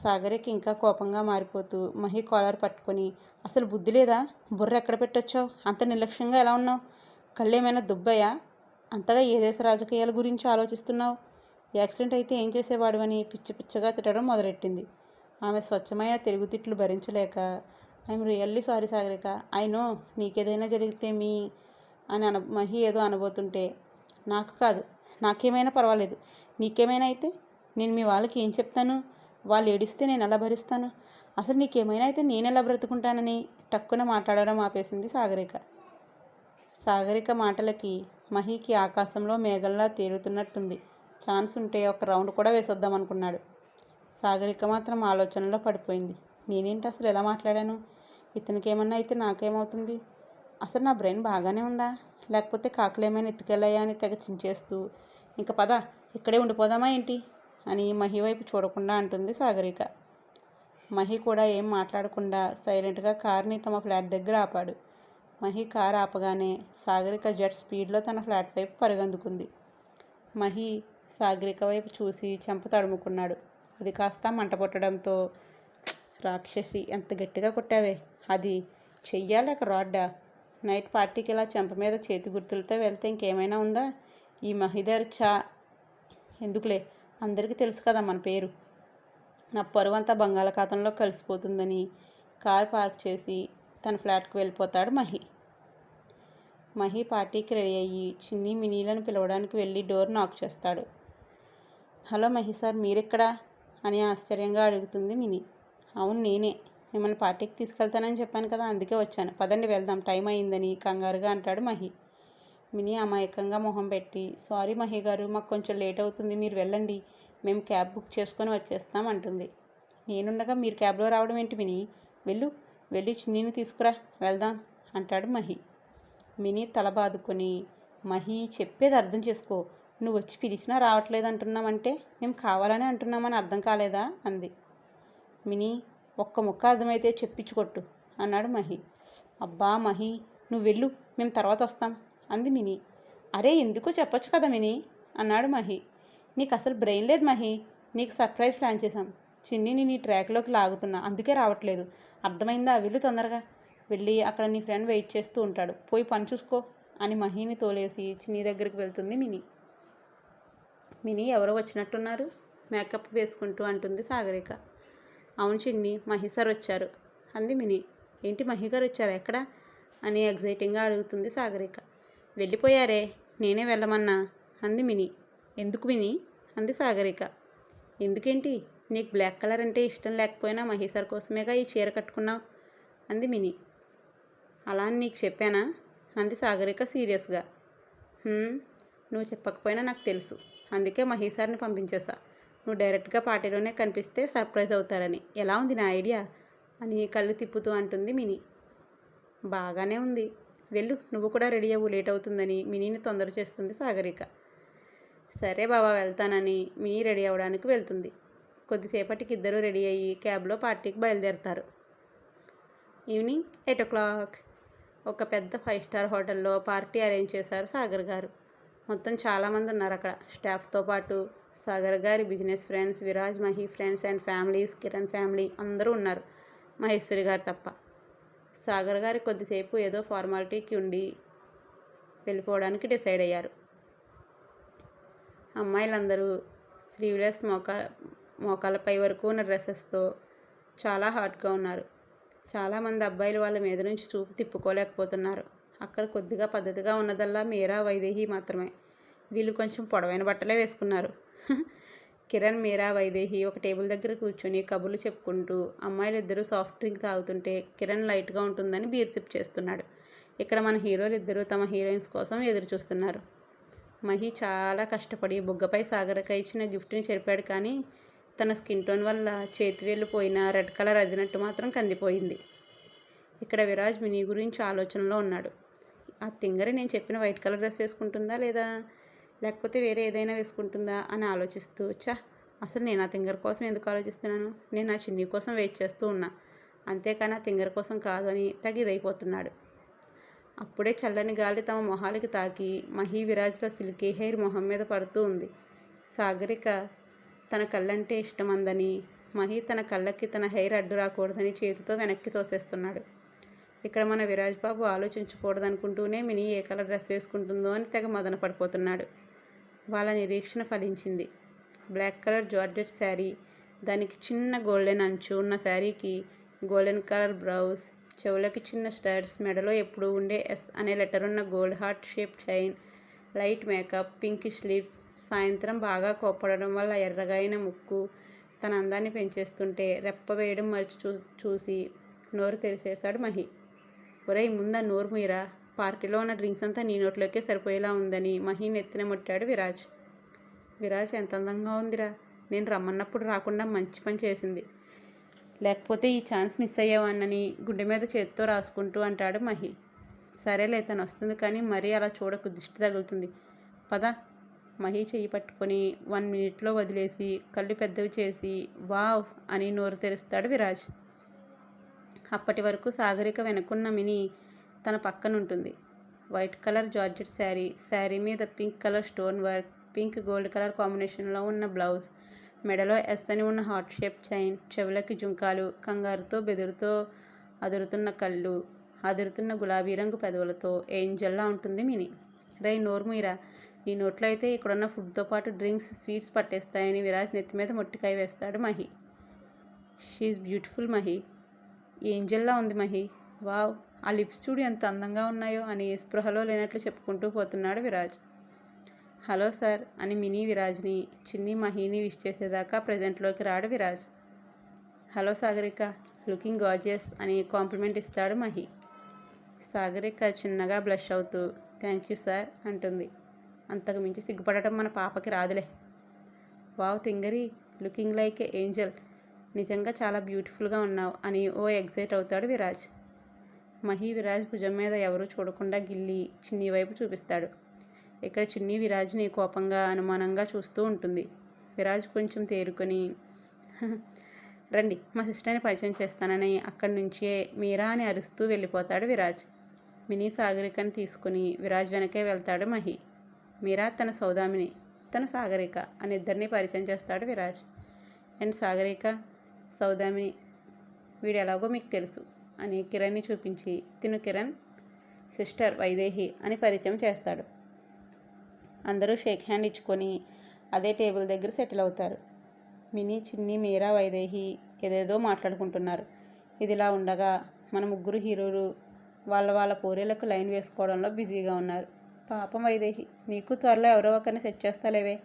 సాగరిక ఇంకా కోపంగా మారిపోతూ మహి కాలర్ పట్టుకొని అసలు బుద్ధి లేదా, బుర్ర ఎక్కడ పెట్టొచ్చావు, అంత నిర్లక్ష్యంగా ఎలా ఉన్నావు, కళ్ళేమైనా దుబ్బయ్యా, అంతగా ఏ దేశ రాజకీయాల గురించి ఆలోచిస్తున్నావు, యాక్సిడెంట్ అయితే ఏం చేసేవాడు అని పిచ్చి పిచ్చగా తిట్టడం మొదలెట్టింది. ఆమె స్వచ్ఛమైన తెలుగు తిట్లు భరించలేక I'm really sorry Sagarika, I know నీకేదైనా జరిగితే అని మహి ఏదో అనబోతుంటే నాకు కాదు, నాకేమైనా పర్వాలేదు, నీకేమైనా అయితే నేను మీ వాళ్ళకి ఏం చెప్తాను, వాళ్ళు ఏడిస్తే నేను ఎలా భరిస్తాను, అసలు నీకేమైనా అయితే నేను ఎలా బ్రతుకుంటానని టక్కున మాట్లాడడం ఆపేసింది సాగరిక. సాగరిక మాటలకి మహికి ఆకాశంలో మేఘల్లా తేలుతున్నట్టుంది. ఛాన్స్ ఉంటే ఒక రౌండ్ కూడా వేసొద్దాం అనుకున్నాడు. సాగరిక మాత్రం ఆలోచనలో పడిపోయింది. నేనేంటి అసలు ఎలా మాట్లాడాను, ఇతనికి ఏమన్నా అయితే నాకేమవుతుంది, అసలు నా బ్రెయిన్ బాగానే ఉందా, లేకపోతే కాకులు ఏమైనా ఎత్తుకెళ్ళాయా అని తెగ చించేస్తూ ఇంక పద ఇక్కడే ఉండిపోదామా ఏంటి అని మహి వైపు చూడకుండా అంటుంది సాగరిక. మహి కూడా ఏం మాట్లాడకుండా సైలెంట్గా కార్ని తమ ఫ్లాట్ దగ్గర ఆపాడు. మహి కారు ఆపగానే సాగరిక జెట్ స్పీడ్లో తన ఫ్లాట్ వైపు పరుగందుకుంది. మహి సాగరిక వైపు చూసి చెంప తడుముకున్నాడు. అది కాస్త మంట పుట్టడంతో రాక్షసి ఎంత గట్టిగా కొట్టావే, అది చెయ్యా లేక రాడ్డా, నైట్ పార్టీకి ఇలా చెంప మీద చేతి గుర్తులతో వెళ్తే ఇంకేమైనా ఉందా, ఈ మహిదర్ చా ఎందుకులే, అందరికీ తెలుసు కదా మన పేరు, నా పరువంతా బంగాళాఖాతంలో కలిసిపోతుందని కార్ పార్క్ చేసి తన ఫ్లాట్కి వెళ్ళిపోతాడు మహి. మహి పార్టీకి రెడీ అయ్యి చిన్ని మినీలను పిలవడానికి వెళ్ళి డోర్ నాక్ చేస్తాడు. హలో మహి సార్, మీరెక్కడా అని ఆశ్చర్యంగా అడుగుతుంది మినీ. అవును నేనే, మిమ్మల్ని పార్టీకి తీసుకెళ్తానని చెప్పాను కదా, అందుకే వచ్చాను. పదండి వెళ్దాం, టైం అయిందని కంగారుగా అంటాడు మహి. మినీ అమాయకంగా మొహం పెట్టి, సారీ మహి గారు, మాకు కొంచెం లేట్ అవుతుంది, మీరు వెళ్ళండి, మేము క్యాబ్ బుక్ చేసుకొని వచ్చేస్తాం అంటుంది. నేనుండగా మీరు క్యాబ్లో రావడం ఏంటి మినీ? వెళ్ళి చిన్నీని తీసుకురా, వెళ్దాం అంటాడు మహి. మినీ తల బాదుకొని, మహి చెప్పేది అర్థం చేసుకో, నువ్వు వచ్చి పిలిచినా రావట్లేదు అంటున్నామంటే మేము కావాలని అంటున్నామని అర్థం కాలేదా అంది. మినీ ఒక్క ముక్క అర్థమైతే చెప్పించుకొట్టు అన్నాడు మహి. అబ్బా మహి, నువ్వు వెళ్ళు, మేము తర్వాత వస్తాం అంది మినీ. అరే ఎందుకో చెప్పొచ్చు కదా మినీ అన్నాడు మహి. నీకు అసలు బ్రెయిన్ లేదు మహి, నీకు సర్ప్రైజ్ ప్లాన్ చేశాం, చిన్నీని నీ ట్రాక్లోకి లాగుతున్నా, అందుకే రావట్లేదు, అర్థమైందా? వెళ్ళు తొందరగా, వెళ్ళి అక్కడ నీ ఫ్రెండ్ వెయిట్ చేస్తూ ఉంటాడు, పోయి పని చూసుకో అని మహిని తోలేసి చిన్ని దగ్గరికి వెళ్తుంది మినీ. మినీ ఎవరో వచ్చినట్టున్నారు, మేకప్ వేసుకుంటూ అంటుంది సాగరిక. అవును చిన్ని, మహి సార్ వచ్చారు అంది మినీ. ఏంటి మహి గారు వచ్చారా, ఎక్కడా అని ఎగ్జైటింగ్గా అడుగుతుంది సాగరిక. వెళ్ళిపోయారే, నేనే వెళ్ళమన్నా అంది మినీ. ఎందుకు మినీ అంది సాగరిక. ఎందుకేంటి, నీకు బ్లాక్ కలర్ అంటే ఇష్టం లేకపోయినా మహి సార్ కోసమేగా ఈ చీర కట్టుకున్నావు అంది మినీ. అలా అని నీకు చెప్పానా అంది సాగరిక సీరియస్గా. నువ్వు చెప్పకపోయినా నాకు తెలుసు, అందుకే మహి సార్ని పంపించేసా, నువ్వు డైరెక్ట్గా పార్టీలోనే కనిపిస్తే సర్ప్రైజ్ అవుతారని. ఎలా ఉంది నా ఐడియా అని కళ్ళు తిప్పుతూ అంటుంది మినీ. బాగానే ఉంది, వెళ్ళు, నువ్వు కూడా రెడీ అవ్వు, లేట్ అవుతుందని మినీని తొందర చేస్తుంది సాగరిక. సరే బాబా వెళ్తానని మినీ రెడీ అవ్వడానికి వెళ్తుంది. కొద్దిసేపటికి ఇద్దరు రెడీ అయ్యి క్యాబ్లో పార్టీకి బయలుదేరుతారు. ఈవినింగ్ 8 o'clock ఒక పెద్ద 5 స్టార్ హోటల్లో పార్టీ అరేంజ్ చేశారు సాగర్ గారు. మొత్తం చాలామంది ఉన్నారు అక్కడ. స్టాఫ్తో పాటు సాగర్ గారి business friends, Viraj Mahi friends and families, Kiran family అందరూ ఉన్నారు, మహేశ్వరి గారు తప్ప. సాగర్ గారు కొద్దిసేపు ఏదో ఫార్మాలిటీకి ఉండి వెళ్ళిపోవడానికి డిసైడ్ అయ్యారు. అమ్మాయిలందరూ స్లీవ్లెస్ మోకాళ్ళపై వరకు ఉన్న డ్రెస్సెస్తో చాలా హాట్గా ఉన్నారు. చాలామంది అబ్బాయిలు వాళ్ళ మీద నుంచి చూపు తిప్పుకోలేకపోతున్నారు. అక్కడ కొద్దిగా పద్ధతిగా ఉన్నదల్లా మీరా, వైదేహి మాత్రమే. వీళ్ళు కొంచెం పొడవైన బట్టలే వేసుకున్నారు. కిరణ్, మీరా, వైదేహి ఒక టేబుల్ దగ్గర కూర్చొని కబుర్లు చెప్పుకుంటూ, అమ్మాయిలిద్దరూ సాఫ్ట్ డ్రింక్ తాగుతుంటే కిరణ్ లైట్గా ఉంటుందని బీర్ సిప్ చేస్తున్నాడు. ఇక్కడ మన హీరోలు ఇద్దరూ తమ హీరోయిన్స్ కోసం ఎదురు చూస్తున్నారు. మహి చాలా కష్టపడి బుగ్గపై సాగరిక ఇచ్చిన గిఫ్ట్ని చెరిపాడు, కానీ తన స్కిన్ టోన్ వల్ల చేతివేళ్ళు పోయిన రెడ్ కలర్ అదినట్టు మాత్రం కందిపోయింది. ఇక్కడ విరాజ్ మినీ గురించి ఆలోచనలో ఉన్నాడు. ఆ తింగరి నేను చెప్పిన వైట్ కలర్ డ్రెస్ వేసుకుంటుందా లేదా, లేకపోతే వేరే ఏదైనా వేసుకుంటుందా అని ఆలోచిస్తూ, అసలు నేను ఆ తింగర్ కోసం ఎందుకు ఆలోచిస్తున్నాను, నేను ఆ చిన్ని కోసం వెయిట్ చేస్తూ ఉన్నా, అంతేకాని ఆ తింగర్ కోసం కాదు అని తగిదైపోతున్నాడు. అప్పుడే చల్లని గాలి తమ మొహాలకి తాకి మహి, విరాజ్ల సిల్కీ హెయిర్ మొహం మీద పడుతూ ఉంది. సాగరిక తన కళ్ళంటే ఇష్టమందని, మహి తన కళ్ళకి తన హెయిర్ అడ్డు రాకూడదని చేతితో వెనక్కి తోసేస్తున్నాడు. ఇక్కడ మన విరాజ్ బాబు ఆలోచించకూడదనుకుంటూనే మినీ ఏ కలర్ డ్రెస్ వేసుకుంటుందో అని తెగ మదన పడిపోతున్నాడు. వాళ్ళ నిరీక్షణ ఫలించింది. బ్లాక్ కలర్ జార్జెట్ శారీ, దానికి చిన్న గోల్డెన్ అంచు ఉన్న శారీకి గోల్డెన్ కలర్ బ్లౌజ్, చెవులకి చిన్న స్టడ్స్, మెడలో ఎప్పుడూ ఉండే ఎస్ అనే లెటర్ ఉన్న gold heart shape chain, light makeup, pink sleeves. సాయంత్రం బాగా కోప్పడడం వల్ల ఎర్రగా అయిన ముక్కు తన అందాన్ని పెంచేస్తుంటే రెప్ప వేయడం మర్చి చూసి నోరు తెరిచేశాడు మహి. ఒరేయ్ ముందా నోరు మీరా, పార్టీలో ఉన్న డ్రింక్స్ అంతా నీ నోట్లోకే సరిపోయేలా ఉందని మహి నెత్తిన ముట్టాడు విరాజ్. విరాజ్ ఎంత అందంగా ఉందిరా, నేను రమ్మన్నప్పుడు రాకుండా మంచి పని చేసింది, లేకపోతే ఈ ఛాన్స్ మిస్ అయ్యావన్నని గుండె మీద చేతితో రాసుకుంటూ అంటాడు మహి. సరేలే, తను వస్తుంది కానీ మరీ అలా చూడకు, దిష్టి తగులుతుంది, పద. మహి చెయ్యి పట్టుకొని 1 minute వదిలేసి కళ్ళు పెద్దవి చేసి వావ్ అని నోరు తెరుస్తాడు విరాజ్. అప్పటి వరకు సాగరిక వెనుకున్న మినీ తన పక్కనుంటుంది. వైట్ కలర్ జార్జెట్ శారీ మీద pink colour stone work, pink gold colour కాంబినేషన్లో ఉన్న బ్లౌజ్, మెడలో ఎస్ అని ఉన్న హార్ట్ షేప్ చైన్, చెవులకి జుంకాలు, కంగారుతో బెదురుతో అదురుతున్న కళ్ళు, అదురుతున్న గులాబీ రంగు పెదవులతో ఏంజల్లా ఉంటుంది మినీ. రై నోరు మీరా, నీ నోట్లో అయితే ఇక్కడున్న ఫుడ్తో పాటు డ్రింక్స్, స్వీట్స్ పట్టేస్తాయని విరాజ్ నెత్తి మీద మొట్టికాయ వేస్తాడు మహి. షీఈ్ బ్యూటిఫుల్ మహి, ఏంజల్లా ఉంది మహి, వావ్, ఆ లిప్స్ చూడు ఎంత అందంగా ఉన్నాయో అని స్పృహలో లేనట్లు చెప్పుకుంటూ పోతున్నాడు విరాజ్. హలో సార్ అని మినీ విరాజ్ని, చిన్ని మహిని విష్ చేసేదాకా ప్రజెంట్లోకి రాడు Viraj. Hello Sagarika, looking gorgeous అని కాంప్లిమెంట్ ఇస్తాడు మహి. సాగరిక చిన్నగా బ్లష్ అవుతూ థ్యాంక్ యూ సార్ అంటుంది. అంతకు మించి సిగ్గుపడటం మన పాపకి రాదులే. వావ్ తింగరి, లుకింగ్ లైక్ ఏ ఏంజల్, నిజంగా చాలా బ్యూటిఫుల్గా ఉన్నావు అని ఓ ఎగ్జైట్ అవుతాడు విరాజ్. మహి విరాజ్ భుజం మీద ఎవరూ చూడకుండా గిల్లి చిన్ని వైపు చూపిస్తాడు. ఇక్కడ చిన్ని విరాజ్ని కోపంగా అనుమానంగా చూస్తూ ఉంటుంది. విరాజ్ కొంచెం తేరుకొని రండి మా సిస్టర్ని పరిచయం చేస్తానని అక్కడి నుంచే మీరా అని అరుస్తూ వెళ్ళిపోతాడు విరాజ్. మినీ సాగరికని తీసుకుని విరాజ్ వెనకే వెళ్తాడు మహి. మీరా తన సౌదామిని, తను సాగరిక అని ఇద్దరిని పరిచయం చేస్తాడు విరాజ్. అండ్ సాగరిక, సౌదామిని వీడు ఎలాగో మీకు తెలుసు అని కిరణ్ని చూపించి తిను కిరణ్ సిస్టర్ వైదేహి అని పరిచయం చేస్తాడు. అందరూ షేక్ హ్యాండ్ ఇచ్చుకొని అదే టేబుల్ దగ్గర సెటిల్ అవుతారు. మినీ, చిన్ని, మీరా, వైదేహి ఏదేదో మాట్లాడుకుంటున్నారు. ఇదిలా ఉండగా మన ముగ్గురు హీరోలు వాళ్ళ పోరీలకు లైన్ వేసుకోవడంలో బిజీగా ఉన్నారు. పాపం వైదేహి, నీకు త్వరలో ఎవరో ఒకరిని సెట్ చేస్తాలేవే.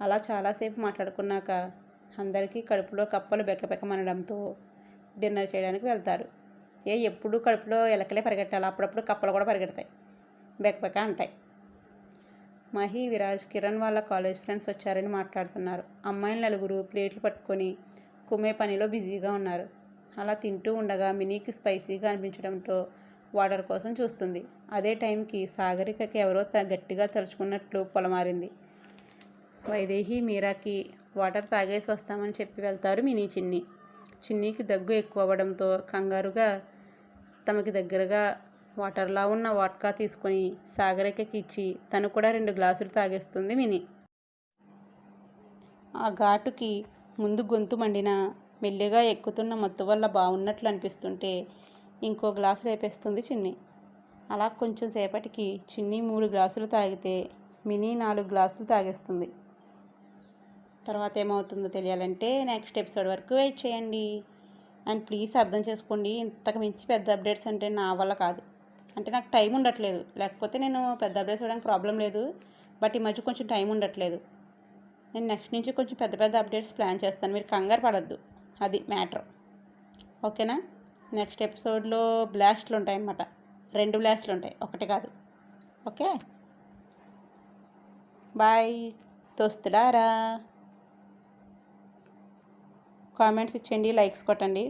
అలా చాలాసేపు మాట్లాడుకున్నాక అందరికీ కడుపులో కప్పలు బెక్కబెక్కమనడంతో డిన్నర్ చేయడానికి వెళ్తారు. ఎప్పుడు కడుపులో ఎలకలే పరిగెట్టాలి, అప్పుడప్పుడు కప్పలు కూడా పరిగెడతాయి, బెక్కబెక్క అంటాయి. మహి, విరాజ్, కిరణ్ వాళ్ళ కాలేజ్ ఫ్రెండ్స్ వచ్చారని మాట్లాడుతున్నారు. అమ్మాయిలు నలుగురు ప్లేట్లు పట్టుకొని కుమ్మే పనిలో బిజీగా ఉన్నారు. అలా తింటూ ఉండగా మినీకి స్పైసీగా అనిపించడంతో వాటర్ కోసం చూస్తుంది. అదే టైంకి సాగరికకి ఎవరో గట్టిగా తలుచుకున్నట్లు పొలమారింది. వైదేహి, మీరాకి వాటర్ తాగేసి వస్తామని చెప్పి వెళ్తారు మినీ, చిన్ని. చిన్నీకి దగ్గు ఎక్కువ అవ్వడంతో కంగారుగా తమకి దగ్గరగా వాటర్లా ఉన్న వాట్కా తీసుకొని సాగరికకి ఇచ్చి తను కూడా 2 గ్లాసులు తాగేస్తుంది మినీ. ఆ ఘాటుకి ముందు గొంతు మండినా మెల్లిగా ఎక్కుతున్న మత్తు వల్ల బాగున్నట్లు అనిపిస్తుంటే ఇంకో గ్లాసు రేపేస్తుంది చిన్ని. అలా కొంచెం సేపటికి చిన్ని 3 గ్లాసులు తాగితే మినీ 4 గ్లాసులు తాగేస్తుంది. తర్వాత ఏమవుతుందో తెలియాలంటే నెక్స్ట్ ఎపిసోడ్ వరకు వెయిట్ చేయండి. అండ్ ప్లీజ్ అర్థం చేసుకోండి, ఇంతకు మించి పెద్ద అప్డేట్స్ అంటే నా వల్ల కాదు. అంటే నాకు టైం ఉండట్లేదు, లేకపోతే నేను పెద్ద అప్డేట్స్ ఇవ్వడానికి ప్రాబ్లం లేదు. బట్ ఈ మధ్య కొంచెం టైం ఉండట్లేదు. నేను నెక్స్ట్ నుంచి కొంచెం పెద్ద అప్డేట్స్ ప్లాన్ చేస్తాను, మీరు కంగారు పడద్దు, అది మ్యాటర్. ఓకేనా? నెక్స్ట్ ఎపిసోడ్లో బ్లాస్ట్లు ఉంటాయి అన్నమాట, 2 బ్లాస్ట్లు ఉంటాయి, ఒకటి కాదు. ఓకే, బాయ్ దోస్తులారా. కామెంట్స్ ఇచ్చేయండి, లైక్స్ కొట్టండి.